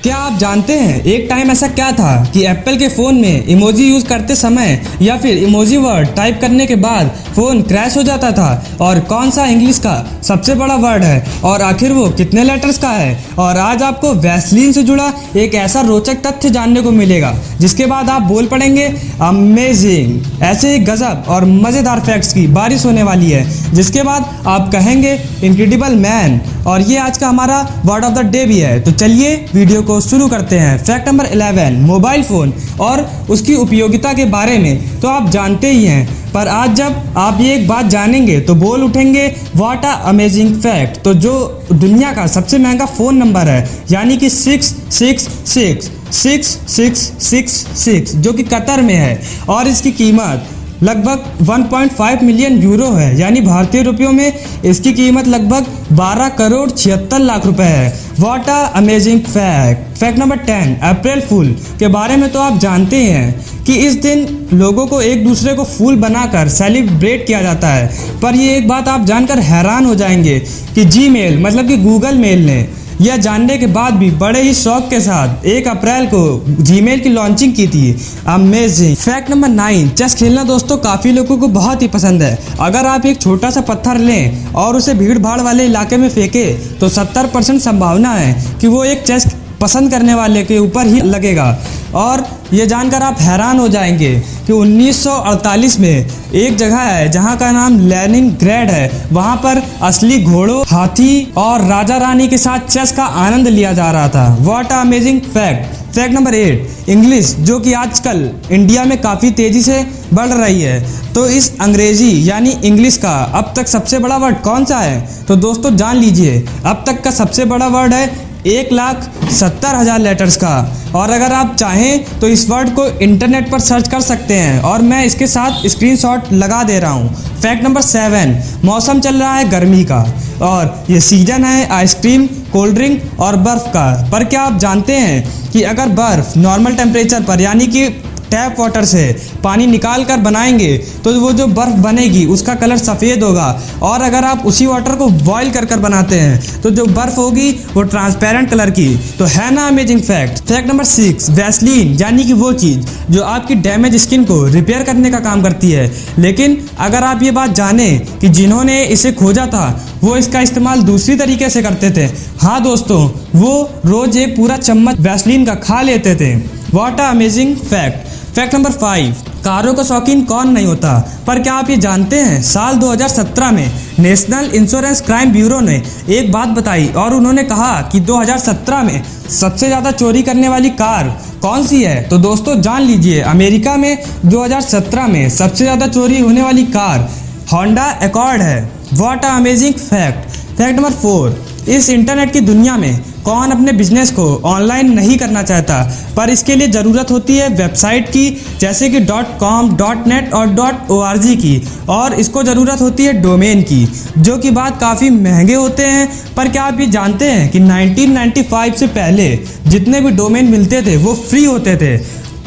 क्या आप जानते हैं एक टाइम ऐसा क्या था कि एप्पल के फ़ोन में इमोजी यूज़ करते समय या फिर इमोजी वर्ड टाइप करने के बाद फ़ोन क्रैश हो जाता था। और कौन सा इंग्लिश का सबसे बड़ा वर्ड है और आखिर वो कितने लेटर्स का है। और आज आपको वैसलीन से जुड़ा एक ऐसा रोचक तथ्य जानने को मिलेगा जिसके बाद आप बोल पड़ेंगे अमेजिंग। ऐसे ही गजब और मज़ेदार फैक्ट्स की बारिश होने वाली है जिसके बाद आप कहेंगे इनक्रेडिबल मैन। और ये आज का हमारा वर्ड ऑफ द डे भी है। तो चलिए वीडियो को शुरू करते हैं। फैक्ट नंबर 11, मोबाइल फ़ोन और उसकी उपयोगिता के बारे में तो आप जानते ही हैं, पर आज जब आप ये एक बात जानेंगे तो बोल उठेंगे व्हाट अ अमेजिंग फैक्ट। तो जो दुनिया का सबसे महंगा फ़ोन नंबर है यानी कि 666 जो कि कतर में है और इसकी कीमत लगभग 1.5 मिलियन यूरो है, यानी भारतीय रुपयों में इसकी कीमत लगभग 12 करोड़ 76 लाख रुपए है। What a amazing fact. Fact number 10, अप्रैल फूल के बारे में तो आप जानते हैं कि इस दिन लोगों को एक दूसरे को फूल बनाकर सेलिब्रेट किया जाता है। पर ये एक बात आप जानकर हैरान हो जाएंगे कि जीमेल मतलब कि गूगल मेल ने यह जानने के बाद भी बड़े ही शौक के साथ 1 अप्रैल को जीमेल की लॉन्चिंग की थी। अमेजिंग। फैक्ट नंबर 9, चेस खेलना दोस्तों काफ़ी लोगों को बहुत ही पसंद है। अगर आप एक छोटा सा पत्थर लें और उसे भीड़ भाड़ वाले इलाके में फेंकें तो 70% संभावना है कि वो एक चेस पसंद करने वाले के ऊपर ही लगेगा। और ये जानकर आप हैरान हो जाएंगे कि 1948 में एक जगह है जहाँ का नाम लेनिनग्रेड है, वहाँ पर असली घोड़ों, हाथी और राजा रानी के साथ चेस का आनंद लिया जा रहा था। What a amazing fact. Fact number 8, English जो कि आजकल इंडिया में काफ़ी तेज़ी से बढ़ रही है। तो इस अंग्रेजी यानी इंग्लिश का अब तक सबसे बड़ा वर्ड कौन सा है? तो दोस्तों जान लीजिए, अब तक का सबसे बड़ा वर्ड है 1,70,000 लेटर्स का। और अगर आप चाहें तो इस वर्ड को इंटरनेट पर सर्च कर सकते हैं और मैं इसके साथ स्क्रीनशॉट लगा दे रहा हूँ। फैक्ट नंबर 7, मौसम चल रहा है गर्मी का और ये सीजन है आइसक्रीम, कोल्ड ड्रिंक और बर्फ़ का। पर क्या आप जानते हैं कि अगर बर्फ़ नॉर्मल टेम्परेचर पर यानी कि टैप वाटर से पानी निकाल कर बनाएंगे तो वो जो बर्फ़ बनेगी उसका कलर सफ़ेद होगा। और अगर आप उसी वाटर को बॉईल कर बनाते हैं तो जो बर्फ़ होगी वो ट्रांसपेरेंट कलर की। तो है ना amazing fact. Fact number 6, Vaseline यानी कि वो चीज़ जो आपकी डैमेज स्किन को रिपेयर करने का काम करती है। लेकिन अगर आप ये बात जानें कि जिन्होंने इसे खोजा था वो इसका इस्तेमाल दूसरी तरीके से करते थे। हाँ दोस्तों, वो रोज़ एक पूरा चम्मच वैसलीन का खा लेते थे। What a amazing fact. Fact number 5, कारों का शौकीन कौन नहीं होता। पर क्या आप ये जानते हैं साल 2017 में नेशनल इंश्योरेंस क्राइम ब्यूरो ने एक बात बताई और उन्होंने कहा कि 2017 में सबसे ज़्यादा चोरी करने वाली कार कौन सी है। तो दोस्तों जान लीजिए, अमेरिका में 2017 में सबसे ज़्यादा चोरी होने वाली कार होंडा एकॉर्ड है। What a amazing fact. Fact number 4, इस इंटरनेट की दुनिया में कौन अपने बिजनेस को ऑनलाइन नहीं करना चाहता, पर इसके लिए ज़रूरत होती है वेबसाइट की जैसे कि .com, .net और .org की। और इसको ज़रूरत होती है डोमेन की जो कि बात काफ़ी महंगे होते हैं। पर क्या आप ये जानते हैं कि 1995 से पहले जितने भी डोमेन मिलते थे वो फ्री होते थे।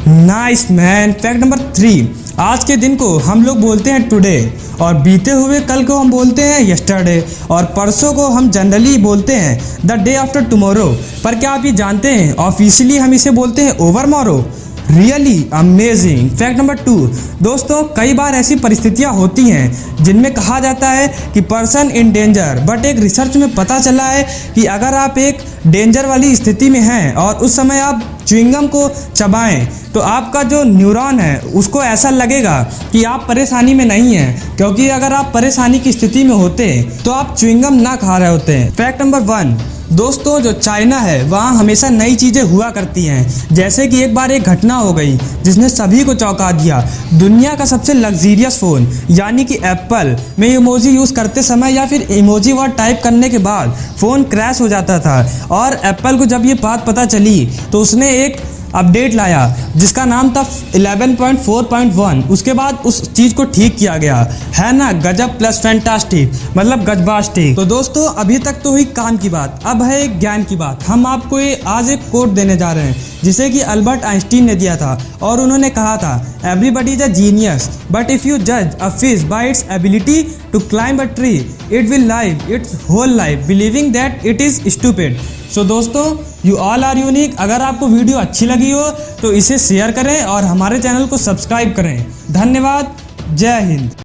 Nice man. फैक्ट नंबर 3, आज के दिन को हम लोग बोलते हैं टुडे और बीते हुए कल को हम बोलते हैं यस्टरडे और परसों को हम जनरली बोलते हैं द डे आफ्टर टुमारो। पर क्या आप ये जानते हैं ऑफिशियली हम इसे बोलते हैं overmorrow. Really amazing. Fact number 2, दोस्तों कई बार ऐसी परिस्थितियां होती हैं जिनमें कहा जाता है कि पर्सन इन डेंजर, बट एक रिसर्च में पता चला है कि अगर आप एक डेंजर वाली स्थिति में हैं और उस समय आप च्युइंगम को चबाएं तो आपका जो न्यूरॉन है उसको ऐसा लगेगा कि आप परेशानी में नहीं हैं, क्योंकि अगर आप परेशानी की स्थिति में होते तो आप च्युइंगम ना खा रहे होते हैं। फैक्ट नंबर 1, दोस्तों जो चाइना है वहाँ हमेशा नई चीज़ें हुआ करती हैं। जैसे कि एक बार एक घटना हो गई जिसने सभी को चौंका दिया। दुनिया का सबसे लग्जीरियस फ़ोन यानी कि एप्पल में इमोजी यूज़ करते समय या फिर इमोजी वर्ड टाइप करने के बाद फ़ोन क्रैश हो जाता था। और एप्पल को जब ये बात पता चली तो उसने एक अपडेट लाया जिसका नाम था 11.4.1। उसके बाद उस चीज़ को ठीक किया गया। है ना गजब प्लस फैंटास्टिक, मतलब गजबास्टिक। तो दोस्तों अभी तक तो हुई काम की बात, अब है एक ज्ञान की बात। हम आपको आज एक कोट देने जा रहे हैं जिसे कि अल्बर्ट आइंस्टीन ने दिया था और उन्होंने कहा था everybody is a genius but if you जज a fish by its ability to climb a tree it will live its whole life believing that it is stupid. So दोस्तों, यू ऑल आर यूनिक। अगर आपको video अच्छी लगी हो तो इसे share करें और हमारे चैनल को सब्सक्राइब करें। धन्यवाद। जय हिंद।